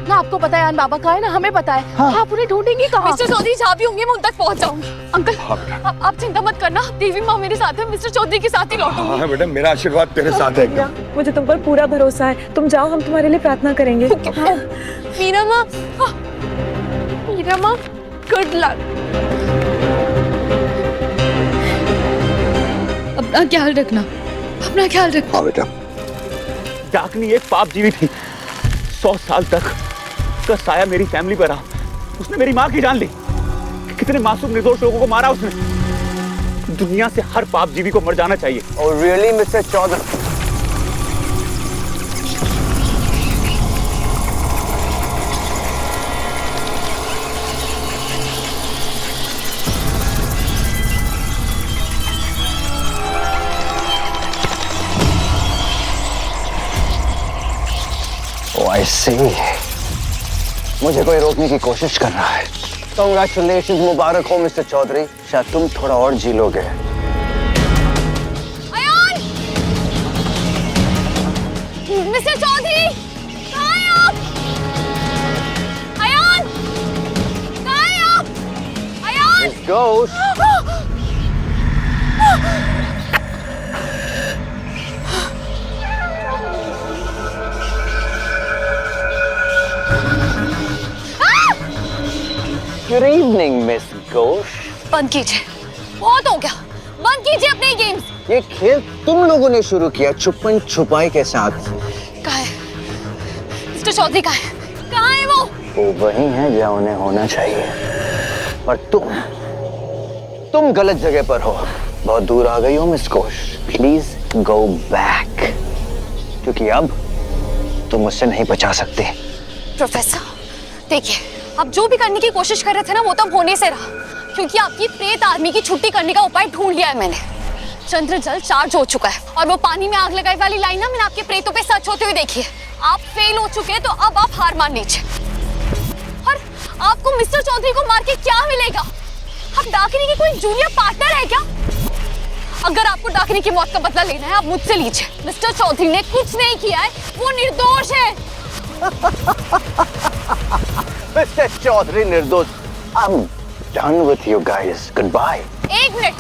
ना आपको पता है आन बाबा कहाँ है ना हमें पता है। हाँ। आप उन्हें ढूंढेंगी कहाँ? मिस्टर चौधरी जहाँ भी होंगे मैं उन तक पहुँच जाऊंगी। अंकल आप चिंता मत करना, देवी माँ मेरे साथ है, मिस्टर चौधरी के साथ ही लौटूंगी। हाँ बेटा, मेरा आशीर्वाद तेरे साथ है एकदम। मुझे तुम पर पूरा भरोसा है, तुम जाओ, हम तुम्हारे लिए प्रार्थना करेंगे। मीरा माँ, मीरा माँ, गुड लक। अपना ख्याल रखना, अपना ख्याल रखना। हाँ बेटा। डाकनी एक पाप जीवी थी, 100 साल तक उसका साया मेरी फैमिली पर रहा। उसने मेरी माँ की जान ली। कितने मासूम निर्दोष लोगों को मारा उसने। दुनिया से हर पाप जीवी को मर जाना चाहिए। और really mister Chaudhary, I see. मुझे कोई रोकने की कोशिश कर रहा है। Congratulations, मुबारक हो मिस्टर चौधरी, शायद तुम थोड़ा और जी लोगे। अयान! मिस्टर चौधरी, कहाँ हैं आप? अयान! कहाँ हैं आप? Ayan! Miss Ghosh, Good evening, Miss Ghosh. बंद कीजिए, बहुत हो गया। बंद कीजिए अपने गेम्स। ये खेल तुम लोगों ने शुरू किया छुपन छुपाई के साथ। कहाँ है? मिस्टर चौधरी कहाँ है? कहाँ है वो? वो वही है जहाँ उन्हें होना चाहिए। पर तुम गलत जगह पर हो। बहुत दूर आ गई हो miss Ghosh. Please go back, क्योंकि अब तुम मुझसे नहीं बचा सकते। प्रोफेसर, देखिए, आप जो भी करने की कोशिश कर रहे थे ना, वो तब होने से रहा, क्योंकि आपकी प्रेत आर्मी की छुट्टी करने का उपाय ढूंढ लिया है मैंने। चंद्र जल चार्ज हो चुका है और वो पानी में आग लगाई वाली लाइन ना मैंने आपके प्रेतों पे सच होते हुए देखी है। आप फेल हो चुके हैं, तो अब आप हार मान लीजिए। और आपको मिस्टर चौधरी को मार के क्या मिलेगा? आप डाकिनी की कोई जूनियर पार्टनर है क्या? अगर आपको डाकिनी की मौत का बदला लेना है, आप मुझसे लीजिए। मिस्टर चौधरी ने कुछ नहीं किया है, वो निर्दोष है। मिस्टर चौधरी निर्दोष। I'm done with you guys. Goodbye. एक मिनट,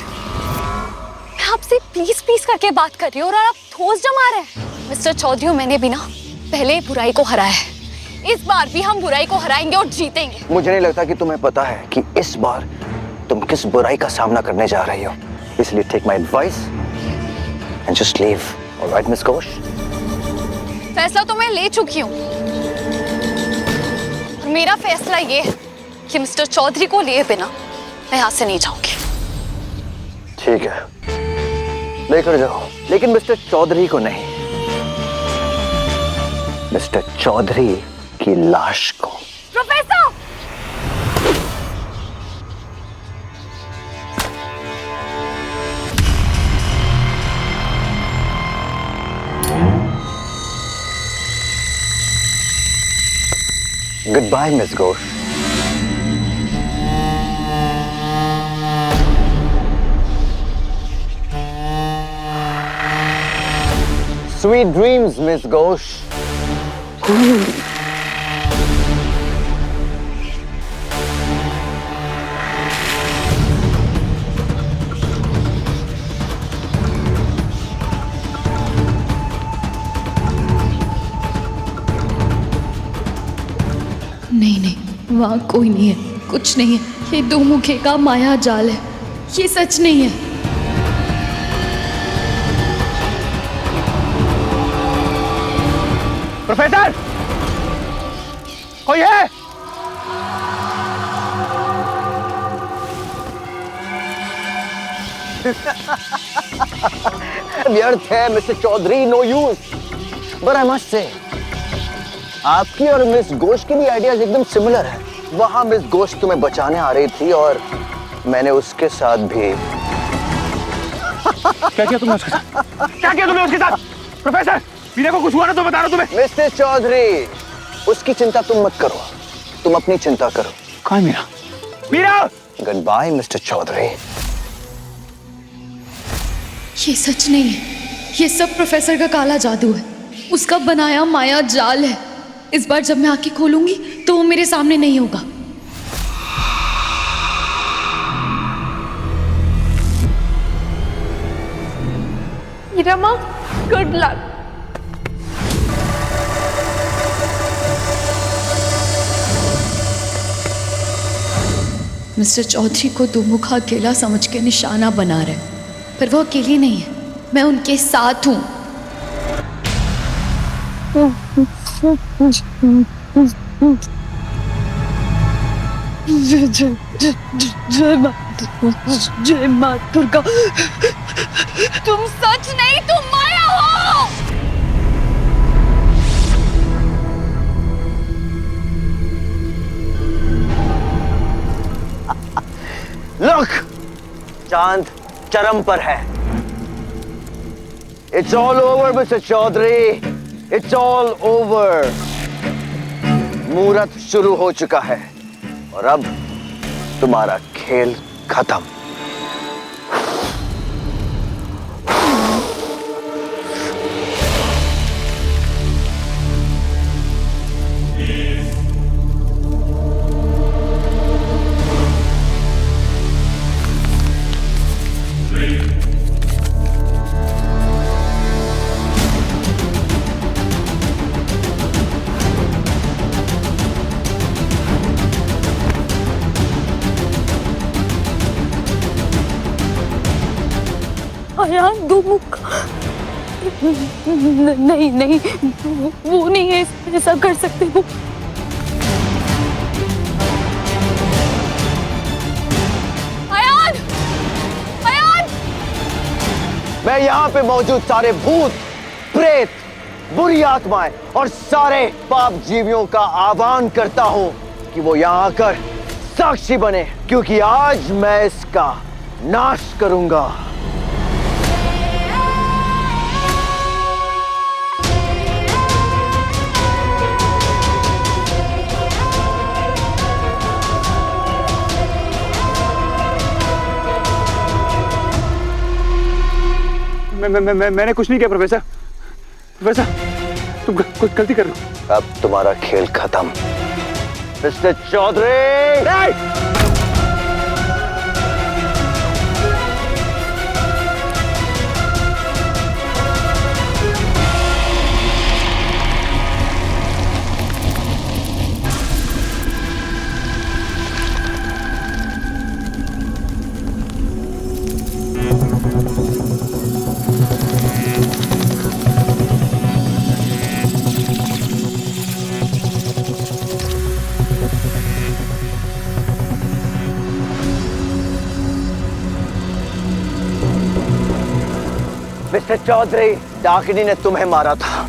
मैं आपसे प्लीज करके बात कर रही हूँ और आप ठोस जमा रहे हैं। मिस्टर चौधरी, मैंने भी ना पहले बुराई को हराया है। इस बार भी हम बुराई को हराएंगे और जीतेंगे। मुझे नहीं लगता कि तुम्हें पता है कि इस बार तुम किस बुराई का सामना करने जा रही हो। इसलिए take my advice and just leave. Alright miss Ghosh? फैसला तो मैं ले चुकी हूँ। मेरा फैसला ये है कि मिस्टर चौधरी को लिए बिना मैं यहाँ से नहीं जाऊंगी। ठीक है, लेकर जाओ, लेकिन मिस्टर चौधरी को नहीं, मिस्टर चौधरी की लाश को। Professor! Goodbye, Miss Ghosh. Sweet dreams, Miss Ghosh. नहीं, वहाँ कोई नहीं है, कुछ नहीं है। ये दो मुखे का माया जाल है, ये सच नहीं है। प्रोफेसर, कोई है? व्यर्थ है mister Chaudhary, no use. But I must say, आपकी और मिस घोष की भी आइडियाज एकदम सिमिलर है। वहां मिस घोष तुम्हें बचाने आ रही थी और मैंने उसके साथ भी। क्या किया तुमने उसके साथ? क्या किया तुमने उसके साथ? प्रोफेसर, मीरा को कुछ हुआ ना तो बता रहा तुम्हें। मिस्टर चौधरी, उसकी चिंता तुम मत करो, तुम अपनी चिंता करो। कहाँ है Meera? Meera! Good bye mister Chaudhary. ये सच नहीं है, ये सब प्रोफेसर का काला जादू है, उसका बनाया माया जाल है। इस बार जब मैं आंखें खोलूंगी तो वो मेरे सामने नहीं होगा। हीरा माँ, गुड लक। मिस्टर चौधरी को दुमुखा अकेला समझ के निशाना बना रहे, पर वो अकेली नहीं है, मैं उनके साथ हूँ। जय माँ दुर्गा। तुम सच नहीं, तुम माया हो। लुक, चांद चरम पर है। It's all over mister Chaudhary, it's all over. मुहूर्त शुरू हो चुका है और अब तुम्हारा खेल खत्म। अयान दुमुख। नहीं नहीं, वो नहीं है, ऐसा कर सकते हो। अयान, अयान। मैं यहाँ पे मौजूद सारे भूत, प्रेत, बुरी आत्माएं और सारे पाप जीवियों का आह्वान करता हूँ कि वो यहाँ आकर साक्षी बने, क्योंकि आज मैं इसका नाश करूंगा। मैंने कुछ नहीं किया प्रोफेसर। प्रोफेसर, तुम कोई गलती कर रहे हो। अब तुम्हारा खेल खत्म मिस्टर चौधरी। मिस्टर चौधरी, डाकिनी ने तुम्हें मारा था,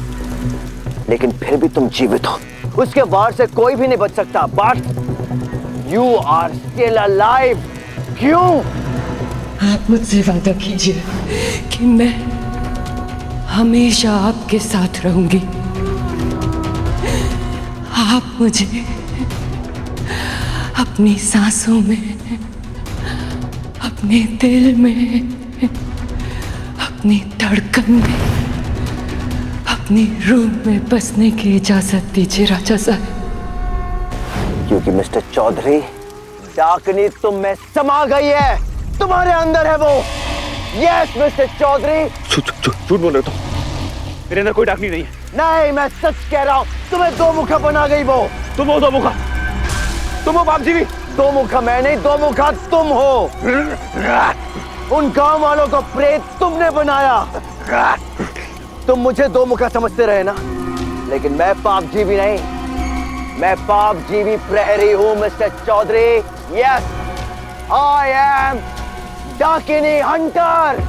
लेकिन फिर भी तुम जीवित हो। उसके वार से कोई भी नहीं बच सकता, but you are still alive. क्यों? आप मुझसे वादा कीजिए कि मैं हमेशा आपके साथ रहूंगी। आप मुझे अपनी सांसों में, अपने दिल में, अपनी धड़कन में, अपनी रूह में बसने की इजाजत दीजिए राजा साहब। क्योंकि मिस्टर चौधरी, डाकिनी तुम में समा गई है, तुम्हारे अंदर है वो। Yes mister Chaudhary. झूठ बोल रहे हो, मेरे अंदर कोई डाकनी नहीं है। नहीं, मैं सच कह रहा हूँ, तुम्हें दो मुखा बना गई वो। तुम हो दो मुखा, तुम हो बाप जीवी। दो मुखा मैं नहीं, दो मुखा तुम हो। उन गांव वालों को प्रेत तुमने बनाया। तुम मुझे दो मुखा समझते रहे ना, लेकिन मैं पाप जीवी नहीं, मैं पाप जीवी प्रहरी हूं mister Chaudhary. Yes, I am डाकिनी हंटर।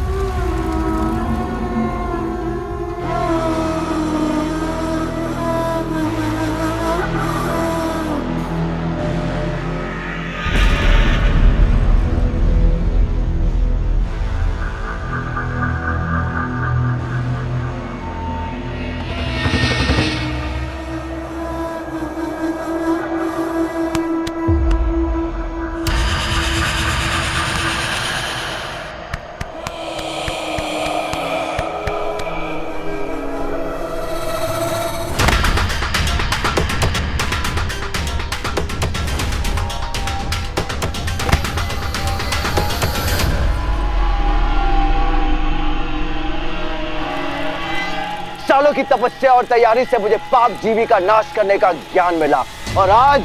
सालों की तपस्या और तैयारी से मुझे पाप जीवी का नाश करने का ज्ञान मिला और आज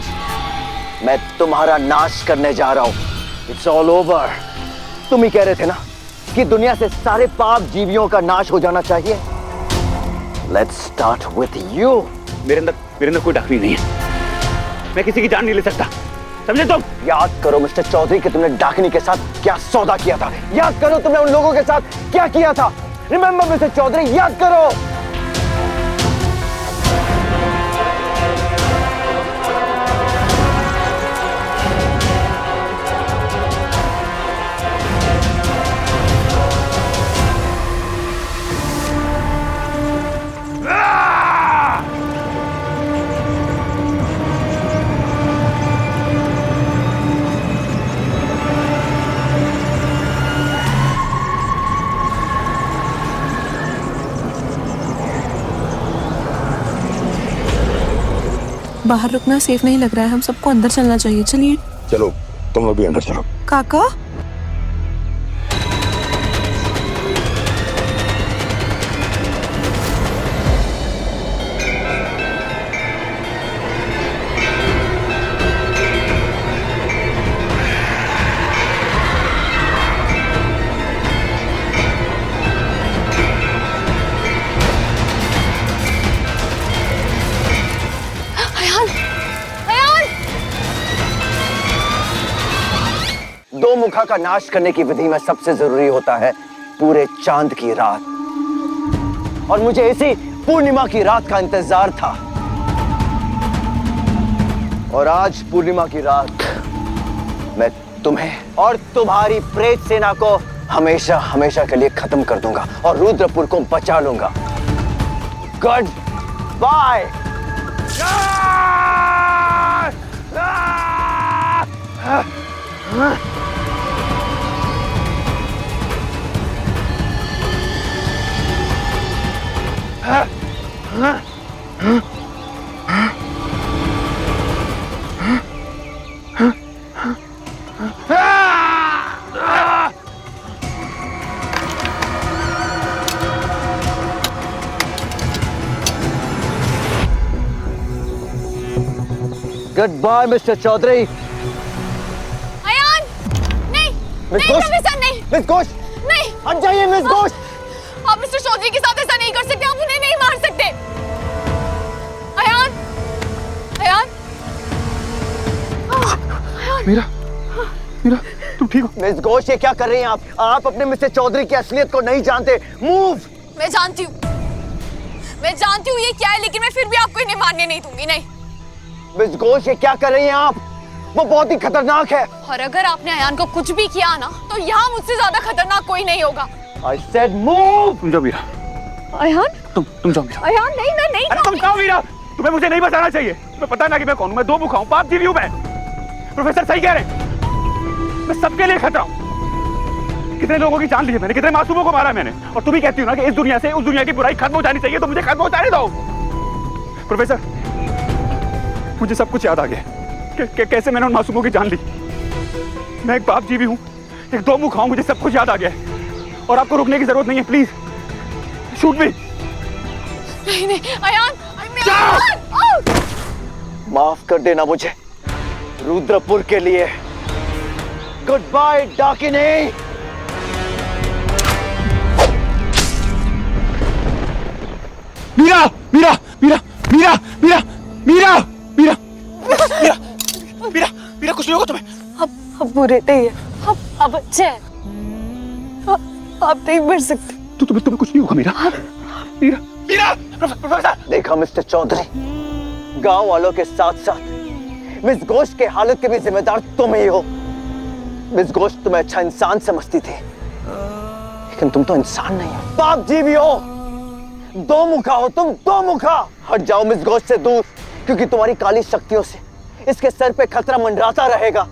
मैं तुम्हारा नाश करने जा रहा हूं। It's all over. तुम ही कह रहे थे ना कि दुनिया से सारे पाप जीवियों का नाश हो जाना चाहिए। Let's start with you. मेरे अंदर कोई डाकनी नहीं है। मैं किसी की जान नहीं ले सकता, समझे तुम? याद करो मिस्टर चौधरी कि तुमने डाकनी के साथ क्या सौदा किया था। याद करो तुमने उन लोगों के साथ क्या किया था। रिमेंबर मिस्टर चौधरी, याद करो। बाहर रुकना सेफ नहीं लग रहा है, हम सबको अंदर चलना चाहिए। चलिए। चलो तुम लोग भी अंदर चलो। काका दो मुखा का नाश करने की विधि में सबसे जरूरी होता है पूरे चांद की रात, और मुझे इसी पूर्णिमा की रात का इंतजार था। और आज पूर्णिमा की रात मैं तुम्हें और तुम्हारी प्रेत सेना को हमेशा हमेशा के लिए खत्म कर दूंगा और रुद्रपुर को बचा लूंगा। Good bye. Good bye mister Chaudhary. Ayaan, नहीं, मिस नहीं घोष, प्रोफेसर, नहीं, मिस घोष, नहीं, हट जाइए मिस घोष। आप मिस्टर चौधरी के साथ ऐसा नहीं कर सकते, आप उन्हें नहीं मार सकते। अयान, अयान, मीरा तुम ठीक हो? मिस घोष, ये क्या कर रही हैं आप? आप अपने मिस्टर चौधरी की असलियत को नहीं जानते। मूव। मैं जानती हूँ ये क्या है, लेकिन मैं फिर भी आपको इन्हें मानने नहीं दूंगी। नहीं। मिस घोष, ये क्या कर रही हैं आप? वो बहुत ही खतरनाक है। और अगर आपने अयान को कुछ भी किया ना, तो यहाँ मुझसे ज्यादा खतरनाक कोई नहीं होगा। I said move। तुम जाओ मीरा। अयान, तुम जाओ मीरा। अयान नहीं, मैं नहीं। अरे तुम जाओ मीरा, तुम्हें मुझे नहीं बताना चाहिए। तुम्हें पता ना कि मैं कौन हूँ। मैं दो मुखा हूँ, पाप जीवी हूँ मैं। प्रोफेसर सही कह रहे हैं, मैं सबके लिए खतरा हूँ। कितने लोगों की जान ली है मैंने, कितने मासूमों को मारा मैंने, और तुम ही कहती हो ना कि इस दुनिया से उस दुनिया की बुराई खत्म हो जानी चाहिए, तो मुझे खत्म हो जाने दो। प्रोफेसर, मुझे सब कुछ याद आ गया कैसे मैंने उन मासूमों की जान ली। मैं एक पाप जीवी हूँ, एक दो मुखा हूँ, मुझे सब कुछ याद आ गया है और आपको रुकने की जरूरत नहीं है। Please shoot me. नहीं, अयान, माफ कर देना मुझे रुद्रपुर के लिए। गुड बाय डाकिनी। मीरा मीरा मीरा मीरा मीरा मीरा मीरा मीरा मीरा मीरा कुछ नहीं होगा तुम्हें। अब बुरे नहीं है, अब अच्छे हैं। आप नहीं मर सकते। तुम्हें कुछ नहीं होगा मीरा। मीरा मीरा। प्रोफेसर। देखा मिस्टर चौधरी, गांव वालों के साथ साथ मिस घोष के हालत के भी जिम्मेदार तुम ही हो। मिस घोष तुम्हें अच्छा इंसान समझती थी, लेकिन तुम तो इंसान नहीं हो, पाप जीवी हो। दो मुखा हो तुम, दो मुखा। हट जाओ मिस घोष से दूर, क्योंकि तुम्हारी काली शक्तियों से इसके सर पे खतरा मंडराता रहेगा।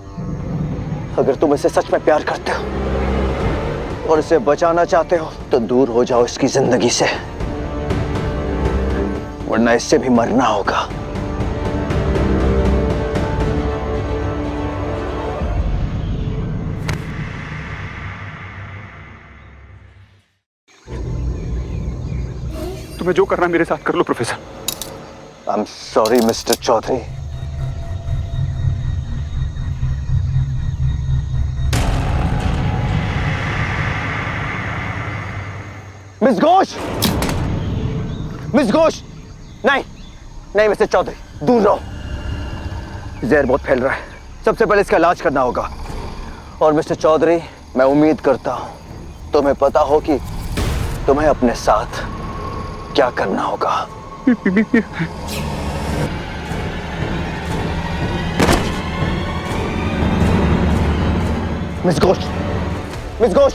अगर तुम इसे सच में प्यार करते हो और इसे बचाना चाहते हो, तो दूर हो जाओ इसकी जिंदगी से, वरना इससे भी मरना होगा। तुम्हें जो करना है मेरे साथ कर लो professor. I am sorry mister Chaudhary. Miss Ghosh, miss Ghosh, नहीं नहीं मिस्टर चौधरी, दूर रहो। जहर बहुत फैल रहा है, सबसे पहले इसका इलाज करना होगा। और मिस्टर चौधरी, मैं उम्मीद करता हूं तुम्हें पता हो कि तुम्हें अपने साथ क्या करना होगा। मिस घोष, मिस घोष,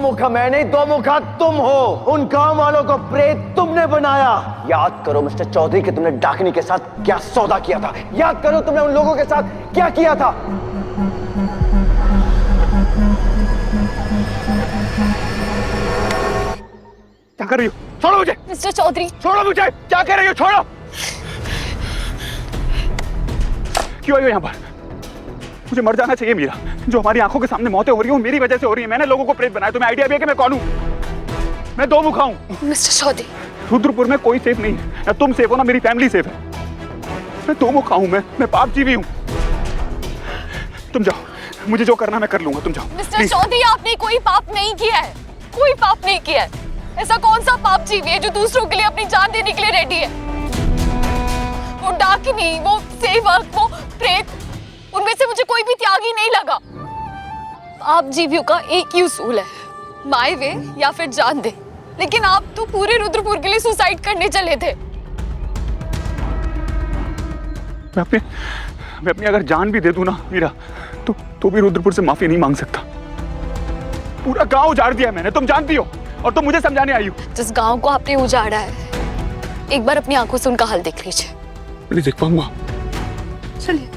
मुखा मैं नहीं, दो मुखा तुम हो। उन गांव वालों को प्रेत तुमने बनाया। याद करो मिस्टर चौधरी कि तुमने डाकिनी के साथ क्या सौदा किया था। याद करो तुमने उन लोगों के साथ क्या किया था। क्या कर रही हो? छोड़ो मुझे। मिस्टर चौधरी, छोड़ो मुझे। क्या कह रही हो? छोड़ो। क्यों आई हो यहाँ पर? मुझे मर जाना चाहिए मीरा। जो हमारी आंखों के सामने मौतें हो रही हैं वो मेरी वजह से हो रही है। मैंने लोगों को प्रेत बनाया। तुम्हें आइडिया भी है कि मैं कौन हूँ? मैं दो मुखा हूँ। मिस्टर चौधरी, रुद्रपुर में कोई सेफ नहीं है। ना तुम सेफ हो ना मेरी फैमिली सेफ है। मैं दो मुखा हूँ। मैं पाप जीवी हूँ। तुम जाओ, मुझे जो करना मैं कर लूंगा। तुम जाओ। मिस्टर चौधरी, आपने कोई पाप नहीं किया है। कोई पाप नहीं किया है। ऐसा कौन सा पाप जीवी है जो दूसरों के लिए अपनी जान देने के लिए रेडी है? वो डाकिनी, वो सेवक, वो प्रेत, उनमें से मुझे कोई भी त्यागी नहीं लगा। आप जीवियों का एक ही उसूल है, माए वे या फिर जान दे। लेकिन आप तो पूरे रुद्रपुर के लिए सुसाइड करने चले थे। मैं अपनी अगर जान भी दे दूं ना मीरा, तो भी रुद्रपुर से माफी नहीं मांग सकता। पूरा गांव उजाड़ दिया मैंने, तुम जानती हो, और तुम मुझे समझाने आई हो। जिस गांव को आपने उजाड़ा है, एक बार अपनी आंखों से उनका हाल देख लीजिए। प्लीज देख पाऊंगा? चलिए।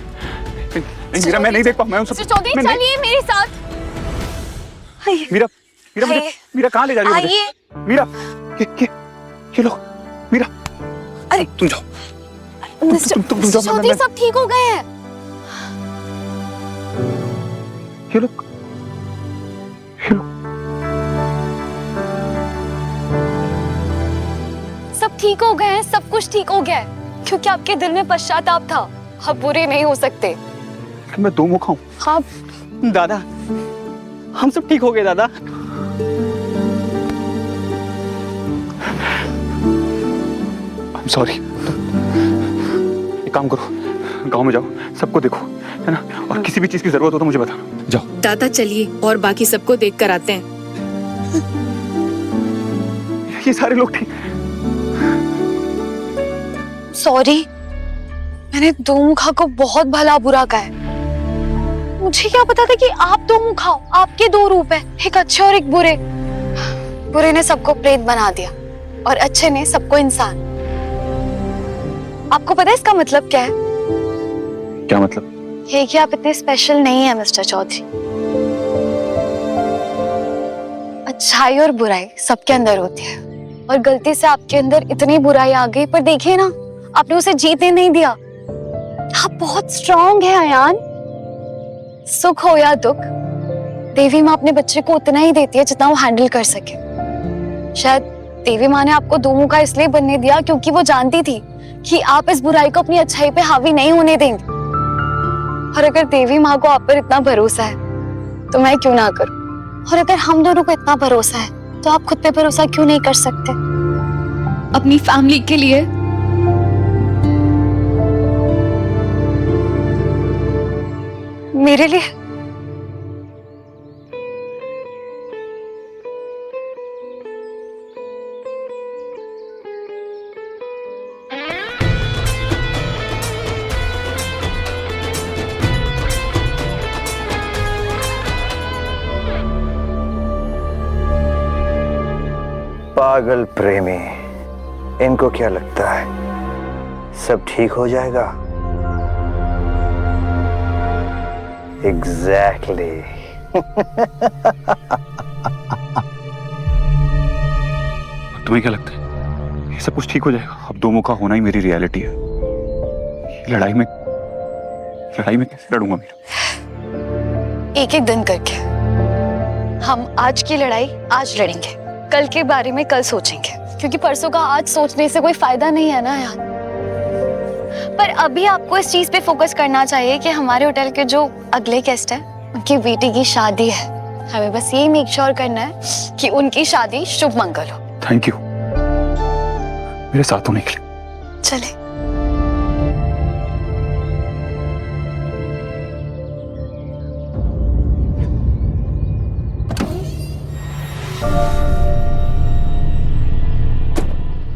नहीं मीरा, मैं नहीं देख पाऊंगा। मिस्टर चौधरी, चलिए मेरे साथ। मीरा, मीरा मीरा कहाँ ले जा रही हो? आइए। मीरा, ये लो। मीरा, अरे तुम जाओ। मिस्टर चौधरी, सब ठीक हो गए हैं। ये लो, ये लो। सब ठीक हो गए हैं, सब कुछ ठीक हो गया है, क्योंकि आपके दिल में पश्चाताप था। आप बुरे नहीं हो सकते। मैं दो मुखा हूँ। हाँ दादा, हम सब ठीक हो गए दादा। I'm sorry। एक काम करो, गांव में जाओ, सबको देखो, है ना? और किसी भी चीज की जरूरत हो तो मुझे बताना। जाओ। दादा चलिए, और बाकी सबको देख कर आते हैं। ये सारे लोग ठीक। सॉरी, मैंने दो मुखा को बहुत भला बुरा कहा है। मुझे क्या पता था कि आप दो मुखा हो। आपके दो रूप है, एक अच्छे और एक बुरे। बुरे ने सबको प्रेत बना दिया और अच्छे ने सबको इंसान। आपको पता है इसका मतलब क्या है? क्या मतलब? ये कि आप इतने स्पेशल नहीं है मिस्टर चौधरी। अच्छाई और बुराई सबके अंदर होती है, और गलती से आपके अंदर इतनी बुराई आ गई, पर देखिए ना, आपने उसे जीतने नहीं दिया। आप बहुत स्ट्रांग है अयान। सुख हो या दुख, देवी माँ अपने बच्चे को उतना ही देती है जितना वो हैंडल कर सके। शायद देवी माँ ने आपको दो मुखा इसलिए बनने दिया क्योंकि वो जानती थी कि आप इस बुराई को अपनी अच्छाई पे हावी नहीं होने देंगे। और अगर देवी माँ को आप पर इतना भरोसा है तो मैं क्यों ना करूं? और अगर हम दोनों को इतना भरोसा है तो आप खुद पे भरोसा क्यों नहीं कर सकते? अपनी फैमिली के लिए। मेरे लिए? पागल प्रेमी, इनको क्या लगता है सब ठीक हो जाएगा? एग्जैक्टली। तुम्हें क्या लगता है ये सब कुछ ठीक हो जाएगा? अब दो मुखा होना ही मेरी रियलिटी है। लड़ाई में कैसे लड़ूंगा मेरा? एक एक दिन करके। हम आज की लड़ाई आज लड़ेंगे, कल के बारे में कल सोचेंगे, क्योंकि परसों का आज सोचने से कोई फायदा नहीं है ना यार। पर अभी आपको इस चीज पे फोकस करना चाहिए कि हमारे होटल के जो अगले गेस्ट हैं उनकी बेटी की शादी है। हमें बस ये मेक श्योर करना है कि उनकी शादी शुभ मंगल हो। थैंक यू मेरे साथ होने के लिए। चले।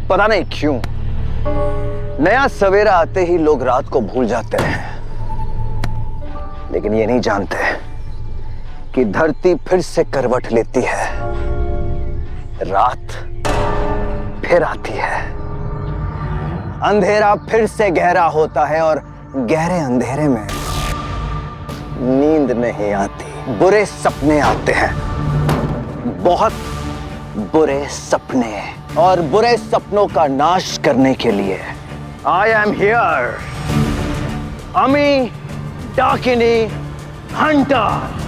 पता नहीं क्यों नया सवेरा आते ही लोग रात को भूल जाते हैं, लेकिन ये नहीं जानते कि धरती फिर से करवट लेती है, रात फिर आती है, अंधेरा फिर से गहरा होता है और गहरे अंधेरे में नींद नहीं आती, बुरे सपने आते हैं, बहुत बुरे सपने। और बुरे सपनों का नाश करने के लिए आई एम हियर, अमी डाकिनी हंटर।